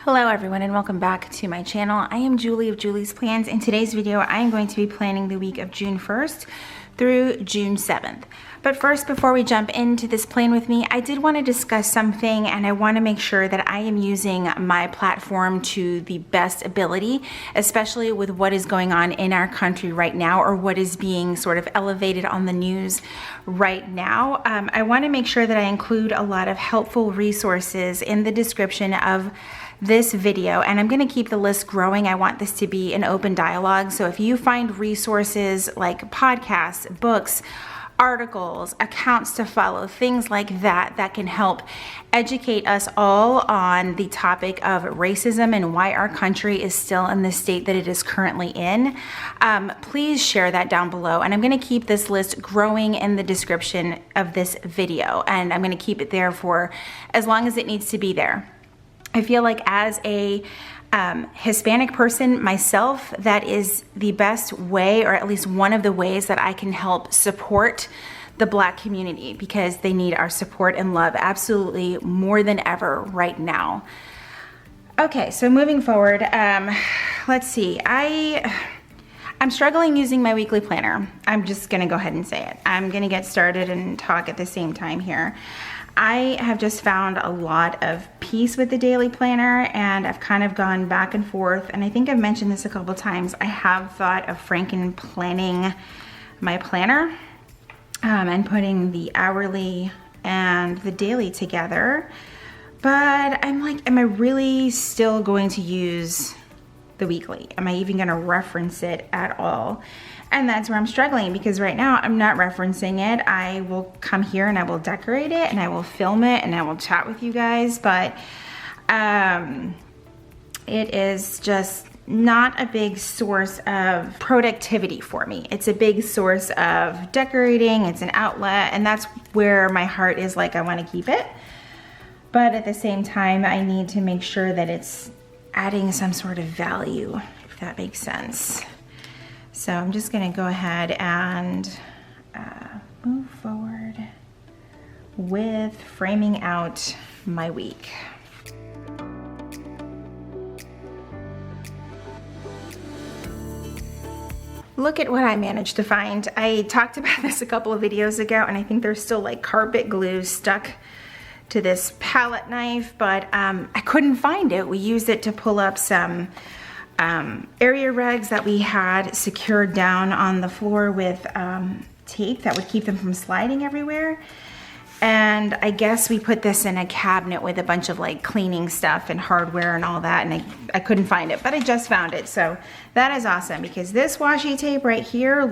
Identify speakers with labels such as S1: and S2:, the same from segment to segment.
S1: Hello everyone and welcome back to my channel. I am Julie of Julie's Plans. In today's video, I am going to be planning the week of June 1st through June 7th. But first, before we jump into this plan with me, I did want to discuss something, and I want to make sure that I am using my platform to the best ability, especially with what is going on in our country right now, or what is being sort of elevated on the news right now. I want to make sure that I include a lot of helpful resources in the description of this video, and I'm going to keep the list growing. I want this to be an open dialogue. So if you find resources like podcasts, books, articles, accounts to follow, things like that, that can help educate us all on the topic of racism and why our country is still in the state that it is currently in, please share that down below. And I'm going to keep this list growing in the description of this video, and I'm going to keep it there for as long as it needs to be there. I feel like as a Hispanic person myself, that is the best way, or at least one of the ways that I can help support the Black community, because they need our support and love absolutely more than ever right now. Okay, so moving forward, let's see. I'm struggling using my weekly planner. I'm just gonna go ahead and say it. I'm gonna get started and talk at the same time here. I have just found a lot of peace with the daily planner, and I've kind of gone back and forth, and I think I've mentioned this a couple times. I have thought of franken planning my planner and putting the hourly and the daily together, but I'm like, am I really still going to use the weekly? Am I even going to reference it at all? And that's where I'm struggling, because right now I'm not referencing it. I will come here and I will decorate it and I will film it and I will chat with you guys, but it is just not a big source of productivity for me. It's a big source of decorating. It's an outlet, and that's where my heart is like, I want to keep it. But at the same time, I need to make sure that it's adding some sort of value, if that makes sense. So I'm just gonna go ahead and move forward with framing out my week. Look at what I managed to find. I talked about this a couple of videos ago, and I think there's still like carpet glue stuck to this palette knife, but I couldn't find it. We used it to pull up some area rags that we had secured down on the floor with tape that would keep them from sliding everywhere. And I guess we put this in a cabinet with a bunch of like cleaning stuff and hardware and all that, and I couldn't find it, but I just found it. So that is awesome, because this washi tape right here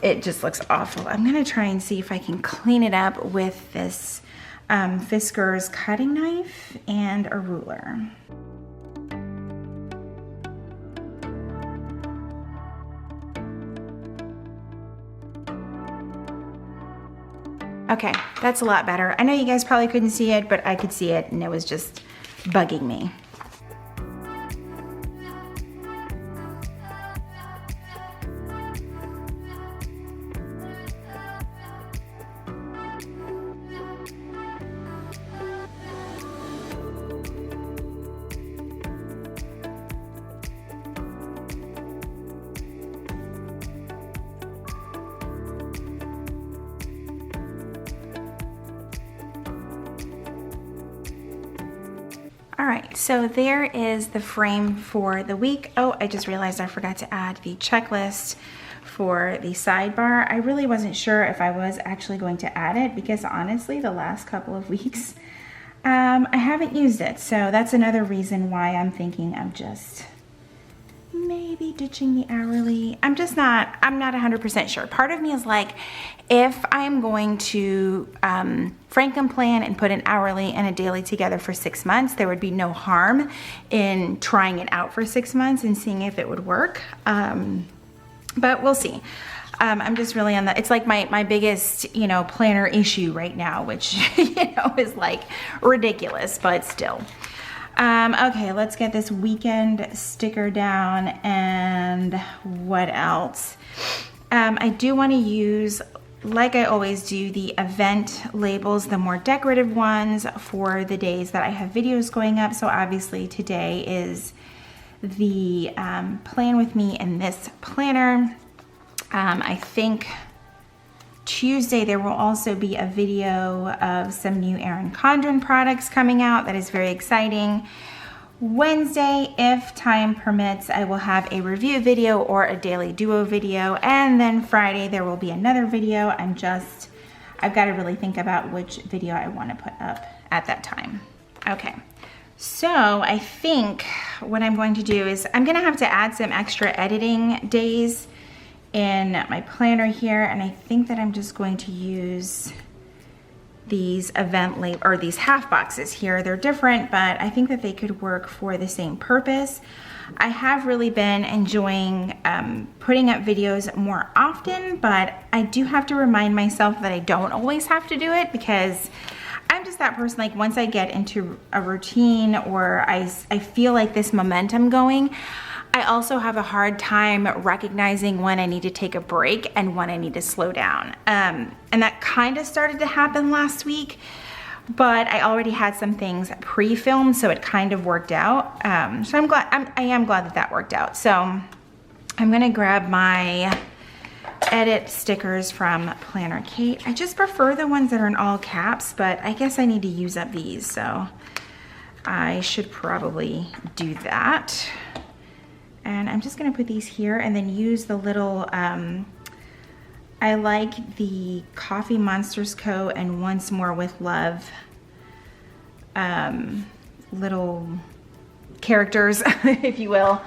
S1: it just looks awful. I'm gonna try and see if I can clean it up with this Fiskars cutting knife and a ruler. Okay, that's a lot better. I know you guys probably couldn't see it, but I could see it, and it was just bugging me. All right, so there is the frame for the week. Oh, I just realized I forgot to add the checklist for the sidebar. I really wasn't sure if I was actually going to add it, because honestly, the last couple of weeks, I haven't used it. So that's another reason why I'm thinking of just maybe ditching the hourly. I'm not 100% sure. Part of me is like, if I'm going to franken plan and put an hourly and a daily together for 6 months, there would be no harm in trying it out for 6 months and seeing if it would work. But we'll see. I'm just really on it's like my biggest, planner issue right now, which, is like ridiculous, but still. Okay, let's get this weekend sticker down, and what else? I do want to use like I always do, the event labels, the more decorative ones for the days that I have videos going up. So obviously today is the plan with me in this planner. I think Tuesday there will also be a video of some new Erin Condren products coming out. That is very exciting. Wednesday, if time permits, I will have a review video or a daily duo video, and then Friday there will be another video. I've got to really think about which video I want to put up at that time. Okay, so I think what I'm going to do is I'm going to have to add some extra editing days in my planner here, and I think that I'm just going to use these event label or these half boxes here. They're different, but I think that they could work for the same purpose. I have really been enjoying putting up videos more often, but I do have to remind myself that I don't always have to do it, because I'm just that person, like once I get into a routine or I feel like this momentum going, I also have a hard time recognizing when I need to take a break and when I need to slow down. And that kind of started to happen last week, but I already had some things pre-filmed, so it kind of worked out. So I am glad that that worked out. So I'm gonna grab my edit stickers from Planner Kate. I just prefer the ones that are in all caps, but I guess I need to use up these, so I should probably do that. And I'm just gonna put these here and then use the little, I like the Coffee Monsters Co. and Once More with Love little characters, if you will.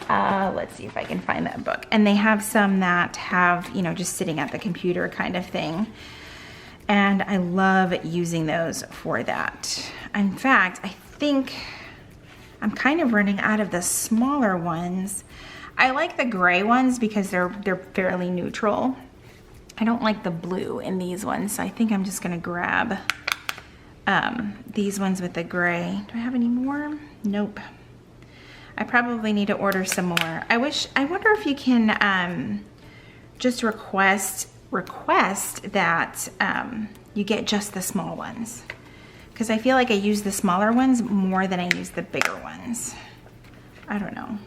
S1: Let's see if I can find that book. And they have some that have, you know, just sitting at the computer kind of thing. And I love using those for that. In fact, I think I'm kind of running out of the smaller ones. I like the gray ones because they're fairly neutral. I don't like the blue in these ones, so I think I'm just gonna grab these ones with the gray. Do I have any more? Nope. I probably need to order some more. I wonder if you can just request that you get just the small ones, because I feel like I use the smaller ones more than I use the bigger ones. I don't know.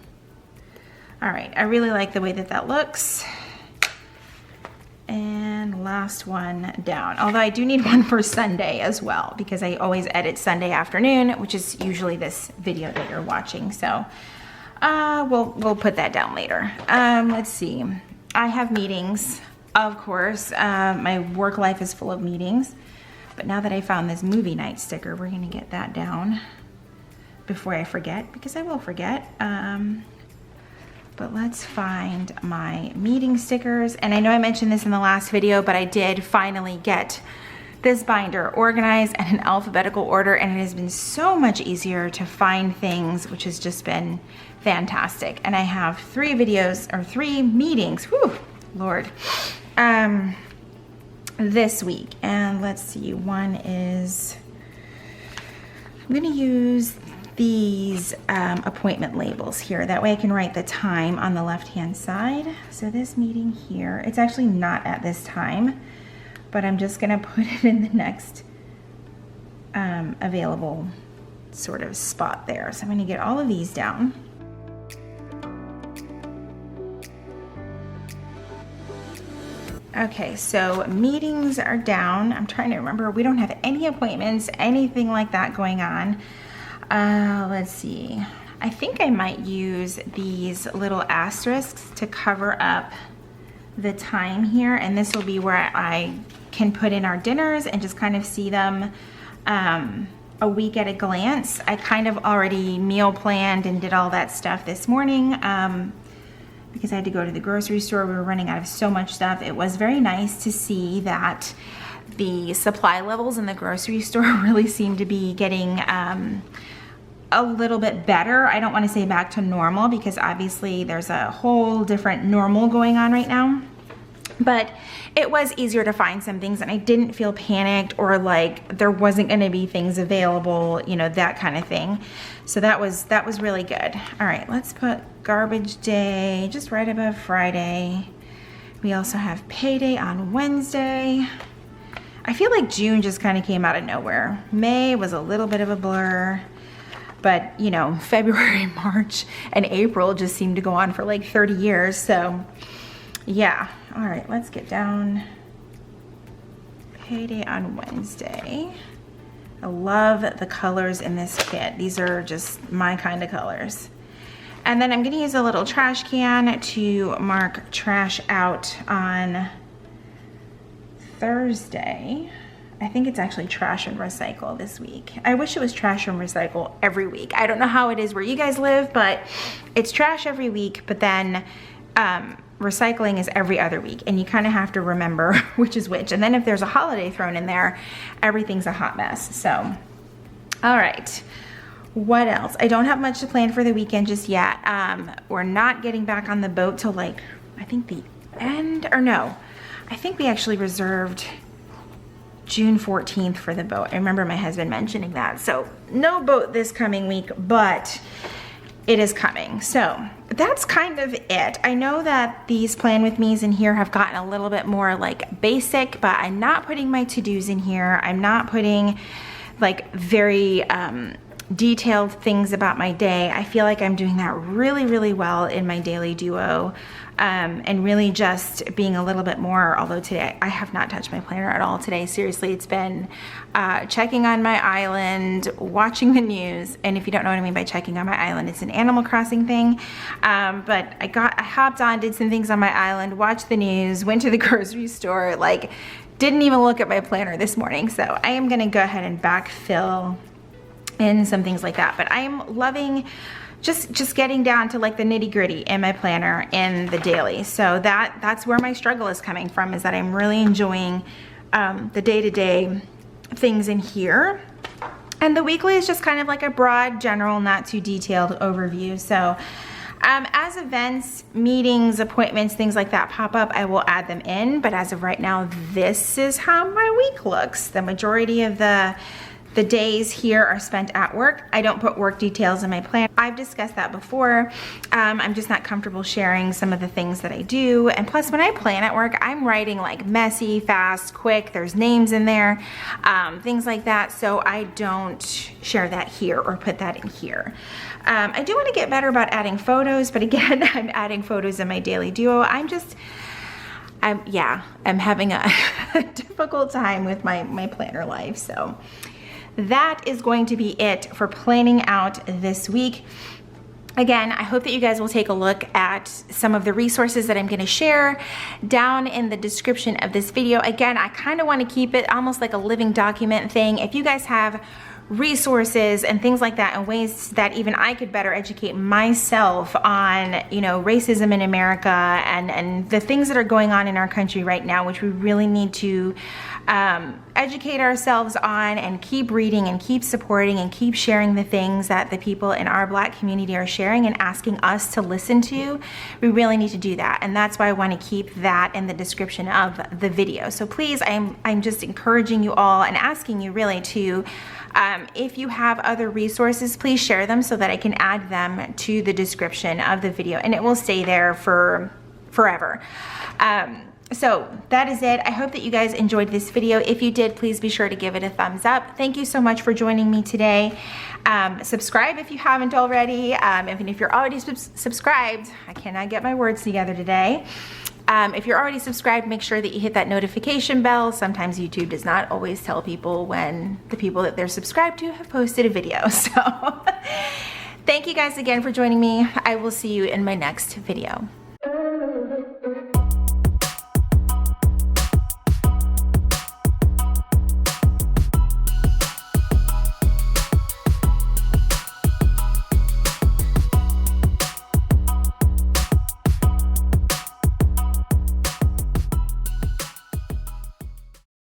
S1: All right, I really like the way that that looks. And last one down. Although I do need one for Sunday as well, because I always edit Sunday afternoon, which is usually this video that you're watching. So we'll put that down later. Let's see. I have meetings, of course. My work life is full of meetings. But now that I found this movie night sticker, we're gonna get that down before I forget, because I will forget. But let's find my meeting stickers. And I know I mentioned this in the last video, but I did finally get this binder organized and in alphabetical order, and it has been so much easier to find things, which has just been fantastic. And I have 3 videos, or 3 meetings, whew, Lord, this week. And let's see, one is, I'm gonna use these appointment labels here. That way I can write the time on the left-hand side. So this meeting here, it's actually not at this time, but I'm just gonna put it in the next available sort of spot there. So I'm gonna get all of these down. Okay, so meetings are down. I'm trying to remember, we don't have any appointments, anything like that going on. Let's see. I think I might use these little asterisks to cover up the time here, and this will be where I can put in our dinners and just kind of see them a week at a glance. I kind of already meal planned and did all that stuff this morning because I had to go to the grocery store. We were running out of so much stuff. It was very nice to see that the supply levels in the grocery store really seem to be getting a little bit better. I don't want to say back to normal, because obviously there's a whole different normal going on right now. But it was easier to find some things, and I didn't feel panicked or like there wasn't going to be things available, you know, that kind of thing. So that was really good. All right, let's put garbage day just right above Friday. I'm We also have payday on Wednesday. I feel like June just kind of came out of nowhere. May was a little bit of a blur, but you know, February, March, and April just seemed to go on for like 30 years. So yeah, all right, let's get down. Payday on Wednesday. I love the colors in this kit. These are just my kind of colors. And then I'm gonna use a little trash can to mark trash out on Thursday. I think it's actually trash and recycle this week. I wish it was trash and recycle every week. I don't know how it is where you guys live, but it's trash every week, but then recycling is every other week, and you kind of have to remember which is which. And then if there's a holiday thrown in there, everything's a hot mess. So, all right. What else? I don't have much to plan for the weekend just yet. We're not getting back on the boat till like, I think the end, or no, I think we actually reserved June 14th for the boat. I remember my husband mentioning that. So no boat this coming week, but it is coming. So that's kind of it. I know that these plan with me's in here have gotten a little bit more like basic, but I'm not putting my to-dos in here. I'm not putting like very, detailed things about my day. I feel like I'm doing that really, really well in my daily duo, and really just being a little bit more, although today I have not touched my planner at all today. Seriously, it's been checking on my island, watching the news, and if you don't know what I mean by checking on my island, it's an Animal Crossing thing, but I hopped on, did some things on my island, watched the news, went to the grocery store, like didn't even look at my planner this morning. So I am gonna go ahead and backfill and some things like that. But I'm loving just getting down to like the nitty gritty in my planner in the daily. So that's where my struggle is coming from, is that I'm really enjoying the day-to-day things in here. And the weekly is just kind of like a broad, general, not too detailed overview. So as events, meetings, appointments, things like that pop up, I will add them in. But as of right now, this is how my week looks. The majority of the days here are spent at work. I don't put work details in my plan. I've discussed that before. I'm just not comfortable sharing some of the things that I do. And plus, when I plan at work, I'm writing like messy, fast, quick. There's names in there, things like that. So I don't share that here or put that in here. I do want to get better about adding photos, but again, I'm adding photos in my daily duo. I'm having a difficult time with my planner life. So that is going to be it for planning out this week. Again, I hope that you guys will take a look at some of the resources that I'm going to share down in the description of this video. Again, I kind of want to keep it almost like a living document thing. If you guys have resources and things like that and ways that even I could better educate myself on, you know, racism in America and the things that are going on in our country right now, which we really need to educate ourselves on, and keep reading and keep supporting and keep sharing the things that the people in our Black community are sharing and asking us to listen to. We really need to do that, and that's why I want to keep that in the description of the video. So please, I'm just encouraging you all and asking you really to, if you have other resources, please share them so that I can add them to the description of the video, and it will stay there for forever. So that is it. I hope that you guys enjoyed this video. If you did, please be sure to give it a thumbs up. Thank you so much for joining me today. Subscribe if you haven't already. Even if you're already subscribed, I cannot get my words together today. If you're already subscribed, make sure that you hit that notification bell. Sometimes YouTube does not always tell people when the people that they're subscribed to have posted a video. So thank you guys again for joining me. I will see you in my next video.